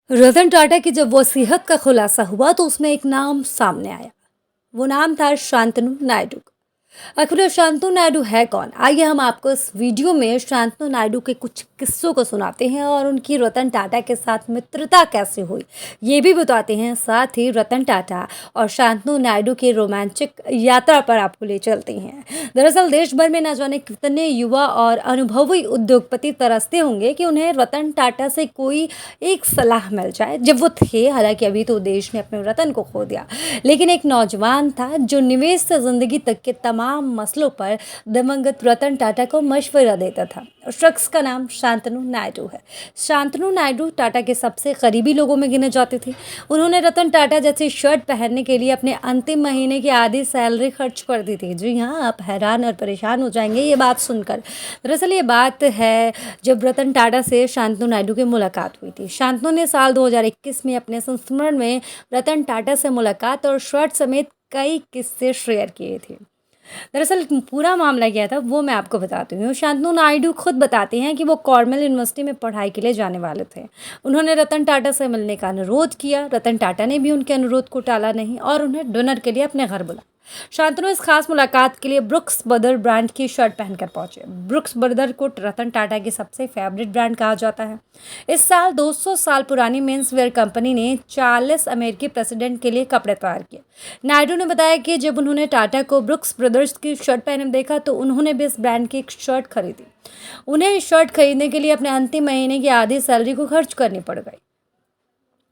रतन टाटा की जब वसीयत का खुलासा हुआ तो उसमें एक नाम सामने आया। वो नाम था शांतनु नायडू का। आखिर शांतनु नायडू है कौन? आइए हम आपको इस वीडियो में शांतनु नायडू के कुछ किस्सों को सुनाते हैं और उनकी रतन टाटा के साथ मित्रता कैसे हुई ये भी बताते हैं। साथ ही रतन टाटा और शांतनु नायडू की रोमांचक यात्रा पर आपको ले चलते हैं। दरअसल देश भर में न जाने कितने युवा और अनुभवी उद्योगपति तरसते होंगे कि उन्हें रतन टाटा से कोई एक सलाह मिल जाए। जब वो थे, हालांकि अभी तो देश ने अपने रतन को खो दिया, लेकिन एक नौजवान था जो निवेश से जिंदगी तक के तमाम मसलों पर दिवंगत रतन टाटा को मशवरा देता था। उस शख्स का नाम शांतनु नायडू है। शांतनु नायडू टाटा के सबसे करीबी लोगों में गिने जाते थे। उन्होंने रतन टाटा जैसी शर्ट पहनने के लिए अपने अंतिम महीने की आधी सैलरी खर्च कर दी थी। जी हाँ, आप हैरान और परेशान हो जाएंगे ये बात सुनकर। दरअसल ये बात है जब रतन टाटा से शांतनु नायडू की मुलाकात हुई थी। शांतनु ने साल 2021 में अपने संस्मरण में रतन टाटा से मुलाकात और शर्ट समेत कई किस्से शेयर किए थे। दरअसल पूरा मामला क्या था वो मैं आपको बताती हूँ। शांतनु नायडू खुद बताते हैं कि वो कॉर्नेल यूनिवर्सिटी में पढ़ाई के लिए जाने वाले थे। उन्होंने रतन टाटा से मिलने का अनुरोध किया। रतन टाटा ने भी उनके अनुरोध को टाला नहीं और उन्हें डिनर के लिए अपने घर बुलाया। शांतनु इस खास मुलाकात के लिए ब्रुक्स ब्रदर ब्रांड की शर्ट पहनकर पहुंचे। ब्रुक्स ब्रदर को रतन टाटा की सबसे फेवरेट ब्रांड कहा जाता है। इस साल 200 साल पुरानी मेंस वेयर कंपनी ने 40 अमेरिकी प्रेसिडेंट के लिए कपड़े तैयार किए। नायडू ने बताया कि जब उन्होंने टाटा को ब्रुक्स ब्रदर्स की शर्ट पहने देखा तो उन्होंने भी इस ब्रांड की एक शर्ट खरीदी। उन्हें इस शर्ट खरीदने के लिए अपने अंतिम महीने की आधी सैलरी को खर्च करनी पड़ गई।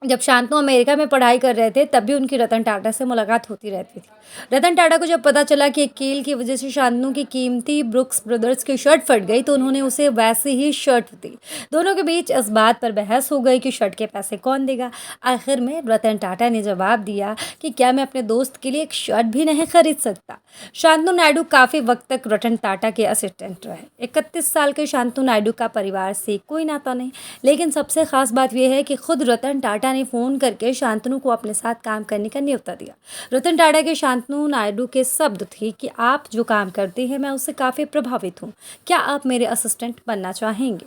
जब शांतनु अमेरिका में पढ़ाई कर रहे थे तब भी उनकी रतन टाटा से मुलाकात होती रहती थी। रतन टाटा को जब पता चला कि एक कील की वजह से शांतनु की कीमती ब्रुक्स ब्रदर्स की शर्ट फट गई तो उन्होंने उसे वैसे ही शर्ट दी। दोनों के बीच इस बात पर बहस हो गई कि शर्ट के पैसे कौन देगा। आखिर में रतन टाटा ने जवाब दिया कि क्या मैं अपने दोस्त के लिए एक शर्ट भी नहीं खरीद सकता। शांतनु नायडू काफ़ी वक्त तक रतन टाटा के असिस्टेंट रहे। 31 साल के शांतनु नायडू का परिवार से कोई नाता नहीं, लेकिन सबसे खास बात यह है कि खुद रतन टाटा ने फ़ोन करके शांतनु को अपने साथ काम करने का न्योता दिया। रतन टाटा के शांतनु नायडू के शब्द थे कि आप जो काम करते हैं मैं उससे काफ़ी प्रभावित हूँ, क्या आप मेरे असिस्टेंट बनना चाहेंगे।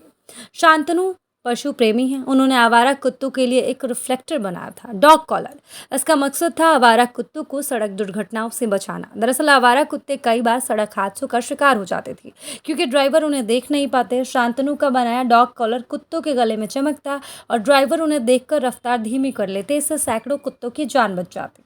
शांतनु पशु प्रेमी हैं। उन्होंने आवारा कुत्तों के लिए एक रिफ्लेक्टर बनाया था, डॉग कॉलर। इसका मकसद था आवारा कुत्तों को सड़क दुर्घटनाओं से बचाना। दरअसल आवारा कुत्ते कई बार सड़क हादसों का शिकार हो जाते थे क्योंकि ड्राइवर उन्हें देख नहीं पाते। शांतनु का बनाया डॉग कॉलर कुत्तों के गले में चमकता और ड्राइवर उन्हें देखकर रफ्तार धीमी कर लेते। इससे सैकड़ों कुत्तों की जान बच जाती।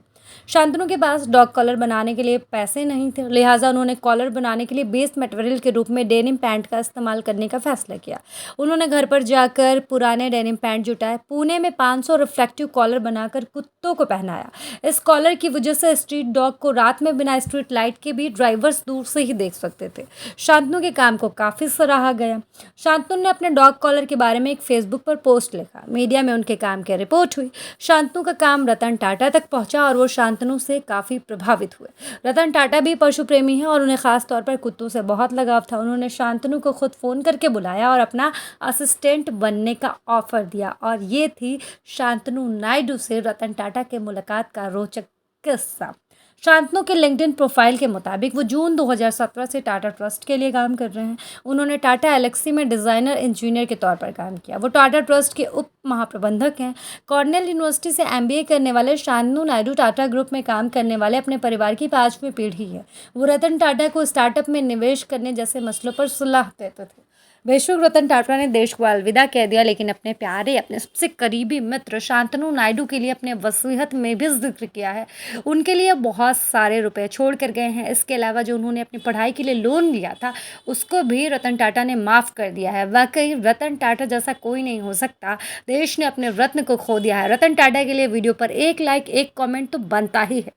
शांतनु के पास डॉग कॉलर बनाने के लिए पैसे नहीं थे, लिहाजा उन्होंने कॉलर बनाने के लिए बेस मटेरियल के रूप में डेनिम पैंट का इस्तेमाल करने का फैसला किया। उन्होंने घर पर जाकर पुराने डेनिम पैंट जुटाए, पुणे में 500 रिफ्लेक्टिव कॉलर बनाकर कुत्तों को पहनाया। इस कॉलर की वजह से स्ट्रीट डॉग को रात में बिना स्ट्रीट लाइट के भी ड्राइवर्स दूर से ही देख सकते थे। शांतनु के काम को काफ़ी सराहा गया। शांतनु ने अपने डॉग कॉलर के बारे में एक फेसबुक पर पोस्ट लिखा। मीडिया में उनके काम की रिपोर्ट हुई। शांतनु का काम रतन टाटा तक पहुंचा और वो शांतनु से काफ़ी प्रभावित हुए। रतन टाटा भी पशु प्रेमी हैं और उन्हें खास तौर पर कुत्तों से बहुत लगाव था। उन्होंने शांतनु को खुद फ़ोन करके बुलाया और अपना असिस्टेंट बनने का ऑफर दिया। और ये थी शांतनु नायडू से रतन टाटा के मुलाकात का रोचक किस्सा। शांतनु के लिंक्डइन प्रोफाइल के मुताबिक वो जून 2017 से टाटा ट्रस्ट के लिए काम कर रहे हैं। उन्होंने टाटा एलेक्सी में डिज़ाइनर इंजीनियर के तौर पर काम किया। वो टाटा ट्रस्ट के उप महाप्रबंधक हैं। कॉर्नेल यूनिवर्सिटी से एमबीए करने वाले शांतनु नायडू टाटा ग्रुप में काम करने वाले अपने परिवार की 5वीं पीढ़ी है। वो रतन टाटा को स्टार्टअप में निवेश करने जैसे मसलों पर सलाह देते थे। बेशक रतन टाटा ने देश को अलविदा कह दिया, लेकिन अपने प्यारे, अपने सबसे करीबी मित्र शांतनु नायडू के लिए अपने वसीयत में भी जिक्र किया है। उनके लिए बहुत सारे रुपए छोड़ कर गए हैं। इसके अलावा जो उन्होंने अपनी पढ़ाई के लिए लोन लिया था उसको भी रतन टाटा ने माफ़ कर दिया है। वाकई रतन टाटा जैसा कोई नहीं हो सकता। देश ने अपने रत्न को खो दिया है। रतन टाटा के लिए वीडियो पर एक लाइक, एक कॉमेंट तो बनता ही है।